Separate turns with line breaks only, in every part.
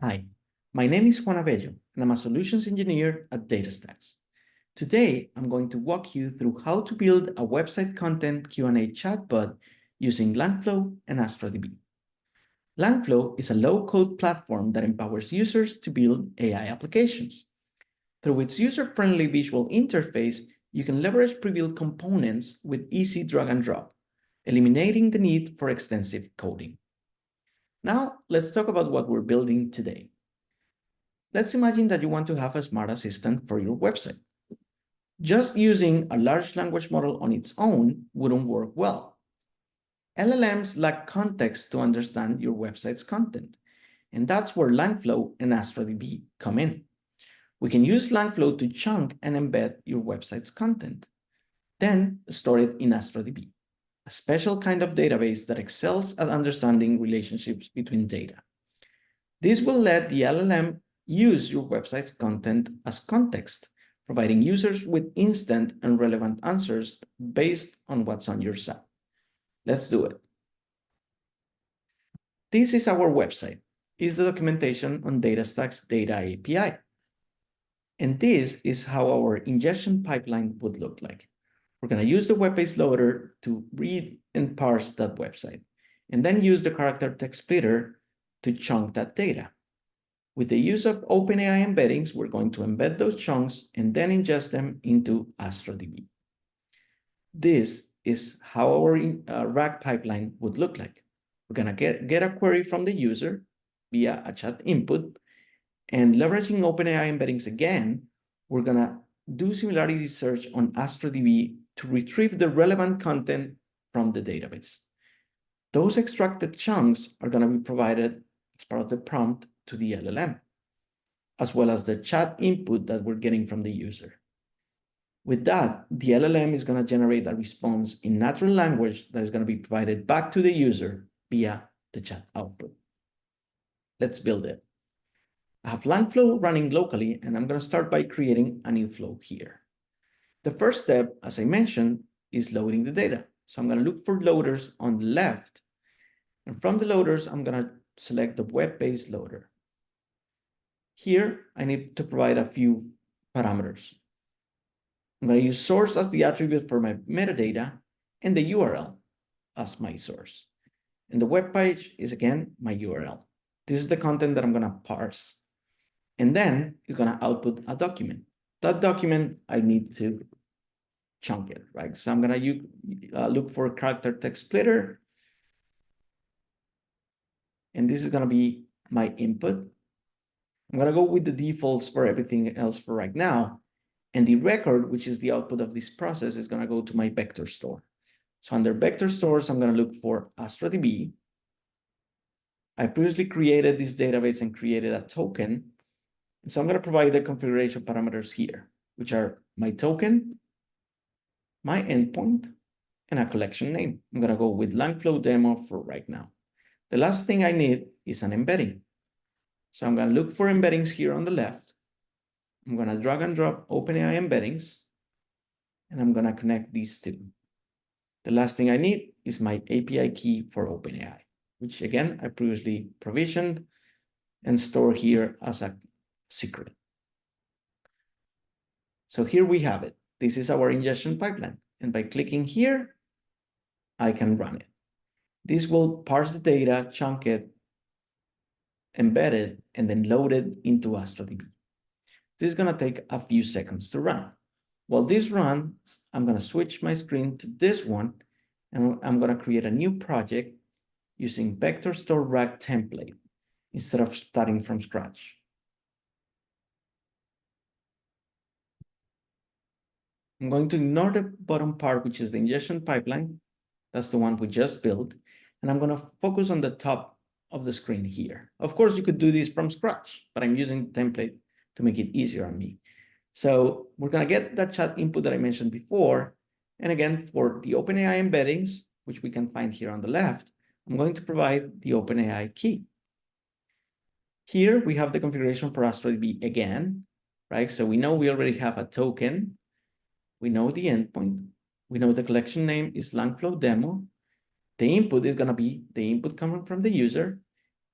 Hi, my name is Juan Abello, and I'm a solutions engineer at DataStax. Today, I'm going to walk you through how to build a website content Q&A chatbot using Langflow and Astra DB. Langflow is a low-code platform that empowers users to build AI applications. Through its user-friendly visual interface, you can leverage pre-built components with easy drag and drop, eliminating the need for extensive coding. Now, let's talk about what we're building today. Let's imagine that you want to have a smart assistant for your website. Just using a large language model on its own wouldn't work well. LLMs lack context to understand your website's content, and that's where Langflow and Astra DB come in. We can use Langflow to chunk and embed your website's content, then store it in Astra DB, a special kind of database that excels at understanding relationships between data. This will let the LLM use your website's content as context, providing users with instant and relevant answers based on what's on your site. Let's do it. This is our website. It's the documentation on DataStax Data API. And this is how our ingestion pipeline would look like. We're going to use the web-based loader to read and parse that website, and then use the character text splitter to chunk that data. With the use of OpenAI embeddings, we're going to embed those chunks and then ingest them into Astra DB. This is how our RAG pipeline would look like. We're going to get a query from the user via a chat input, and leveraging OpenAI embeddings again, we're going to do similarity search on Astra DB to retrieve the relevant content from the database. Those extracted chunks are going to be provided as part of the prompt to the LLM, as well as the chat input that we're getting from the user. With that, the LLM is going to generate a response in natural language that is going to be provided back to the user via the chat output. Let's build it. I have Langflow running locally, and I'm going to start by creating a new flow here. The first step, as I mentioned, is loading the data. So I'm going to look for loaders on the left, and from the loaders, I'm going to select the web-based loader. Here, I need to provide a few parameters. I'm going to use source as the attribute for my metadata and the URL as my source. And the web page is, again, my URL. This is the content that I'm going to parse. And then it's going to output a document. That document, I need to chunk it, right? So I'm going to look for a character text splitter. And this is going to be my input. I'm going to go with the defaults for everything else for right now. And the record, which is the output of this process, is going to go to my vector store. So under vector stores, I'm going to look for Astra DB. I previously created this database and created a token. And so I'm going to provide the configuration parameters here, which are my token, my endpoint, and a collection name. I'm going to go with Langflow demo for right now. The last thing I need is an embedding. So I'm going to look for embeddings here on the left. I'm going to drag and drop OpenAI embeddings, and I'm going to connect these two. The last thing I need is my API key for OpenAI, which again, I previously provisioned and store here as a secret. So here we have it. This is our ingestion pipeline. And by clicking here, I can run it. This will parse the data, chunk it, embed it, and then load it into Astra DB. This is going to take a few seconds to run. While this runs, I'm going to switch my screen to this one, and I'm going to create a new project using vector store RAG template instead of starting from scratch. I'm going to ignore the bottom part, which is the ingestion pipeline. That's the one we just built. And I'm going to focus on the top of the screen here. Of course, you could do this from scratch, but I'm using the template to make it easier on me. So we're going to get that chat input that I mentioned before. And again, for the OpenAI embeddings, which we can find here on the left, I'm going to provide the OpenAI key. Here we have the configuration for Astra DB again, right? So we know we already have a token. We know the endpoint. We know the collection name is Langflow demo. The input is going to be the input coming from the user.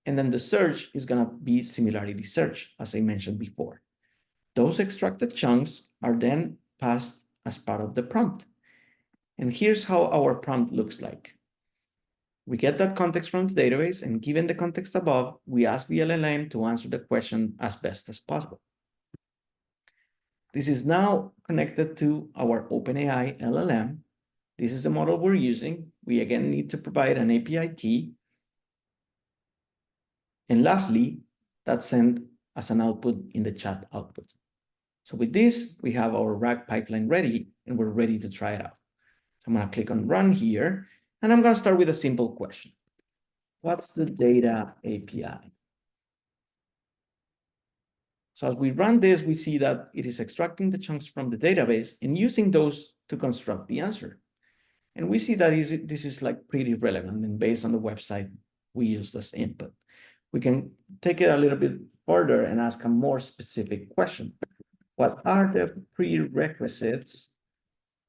And then the search is going to be similarity search, as I mentioned before. Those extracted chunks are then passed as part of the prompt. And here's how our prompt looks like. We get that context from the database, and given the context above, we ask the LLM to answer the question as best as possible. This is now connected to our OpenAI LLM. This is the model we're using. We again need to provide an API key. And lastly, that's sent as an output in the chat output. So with this, we have our RAG pipeline ready, and we're ready to try it out. So I'm going to click on run here, and I'm going to start with a simple question. What's the data API? So as we run this, we see that it is extracting the chunks from the database and using those to construct the answer. And we see that this is like pretty relevant, and based on the website we use as input. We can take it a little bit further and ask a more specific question. What are the prerequisites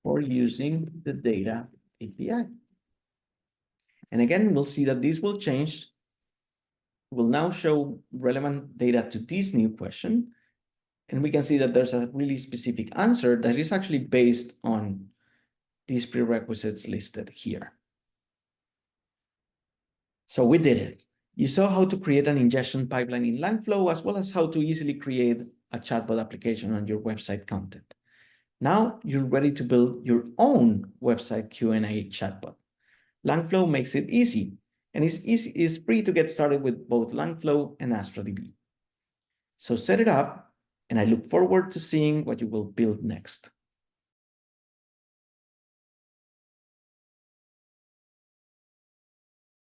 for using the data API? And again, we'll see that this will change. We'll now show relevant data to this new question. And we can see that there's a really specific answer that is actually based on these prerequisites listed here. So we did it. You saw how to create an ingestion pipeline in Langflow, as well as how to easily create a chatbot application on your website content. Now you're ready to build your own website Q&A chatbot. Langflow makes it easy, and it's free to get started with both Langflow and Astra DB. So set it up, and I look forward to seeing what you will build next.